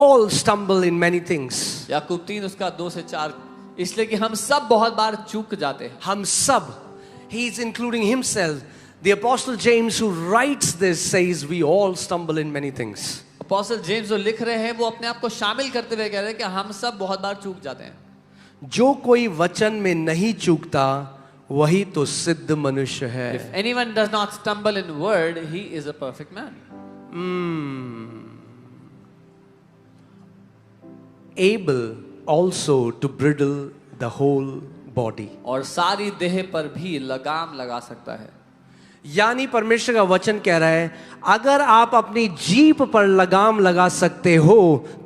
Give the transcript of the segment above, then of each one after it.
all stumble in many things. याकूब 3 उसका 2 से 4, इसलिए कि हम सब बहुत बार चूक जाते हैं. हम सब. He is including himself. The Apostle James, who writes this, says we all stumble in many things. Apostle James जो लिख रहे हैं वो अपने आप को शामिल करते हुए कह रहे हैं कि हम सब बहुत बार चूक जाते हैं. जो कोई वचन में नहीं चूकता वही तो सिद्ध मनुष्य है. If anyone does not stumble in word, he is a perfect man. Able also to bridle the whole body. और सारी देह पर भी लगाम लगा सकता है. यानी परमेश्वर का वचन कह रहा है अगर आप अपनी जीभ पर लगाम लगा सकते हो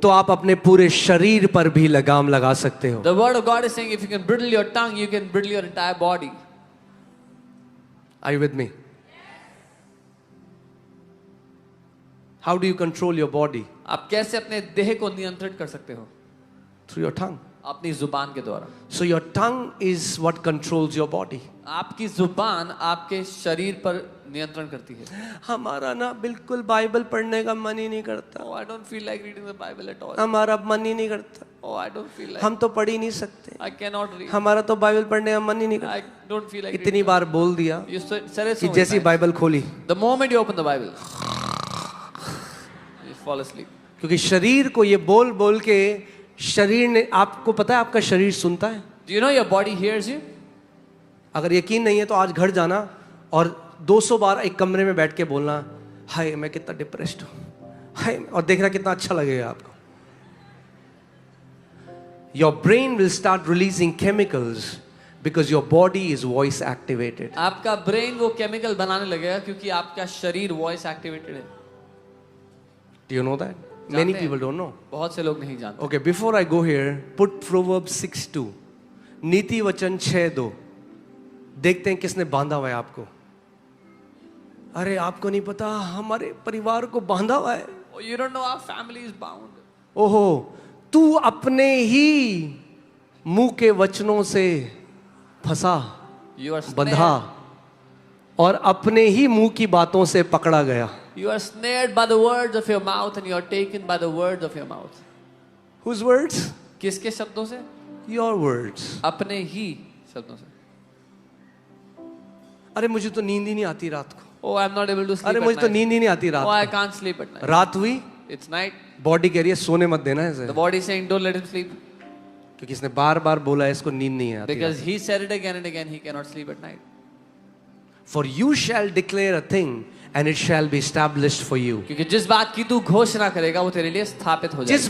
तो आप अपने पूरे शरीर पर भी लगाम लगा सकते हो. The word of God is saying if you can bridle your tongue, you can bridle your entire body. Are you with me? How do you control your body? आप कैसे अपने देह को नियंत्रित कर सकते हो? Through your tongue. अपनी जुबान के द्वारा. So your tongue is what controls your body. आपकी जुबान आपके शरीर पर नियंत्रण करती है. हमारा ना बिल्कुल बाइबल पढ़ने का मन ही नहीं करता. Oh, I don't feel like reading the Bible at all. हमारा मन ही नहीं करता. Oh, I don't feel like. हम तो पढ़ ही नहीं सकते. I cannot read. हमारा तो बाइबल पढ़ने का मन ही नहीं करता. I don't feel like. इतनी बार बोल दिया You said it कि so जैसी many times. बाइबल खोली The moment you open the Bible, you fall asleep. क्योंकि शरीर को ये बोल बोल के शरीर ने, आपको पता है आपका शरीर सुनता है. Do you know your body hears you? अगर यकीन नहीं है तो आज घर जाना और 200 बार एक कमरे में बैठ के बोलना हाय मैं कितना डिप्रेस्ड हूं, हाय, और देखना कितना अच्छा लगेगा आपको. Your brain will start releasing chemicals because your body is voice activated. आपका ब्रेन वो केमिकल बनाने लगेगा क्योंकि आपका शरीर वॉइस एक्टिवेटेड है. Do you know that? Many people don't know. बहुत से लोग नहीं जानते. Okay, before I go here, put Proverbs 6:2. नीति वचन 6:2. देखते हैं किसने बांधा हुआ है आपको. अरे आपको नहीं पता हमारे परिवार को बांधा हुआ है. Oh, you don't know our family is bound. ओहो, तू अपने ही मुंह के वचनों से फंसा, You are बंधा और अपने ही मुंह की बातों से पकड़ा गया. You are snared by the words of your mouth and you are taken by the words of your mouth. Whose words? किसके शब्दों से? Your words. अपने ही शब्दों से. अरे मुझे तो नींद ही नहीं आती रात को. Oh, I'm not able to sleep अरे at मुझे तो night. नींद ही नहीं आती रात Oh, I को. can't sleep at night. रात हुई, It's night. बॉडी कह रही है सोने मत देना ऐसे, The body is saying don't let him sleep क्योंकि इसने बार बार बोला है इसको नींद नहीं आती. because he said it again and again. He cannot sleep at night. For you shall declare a thing and it shall be established for you. क्योंकि जिस बात की तू घोषणा करेगा वो तेरे लिए स्थापित हो जिस जाएगी.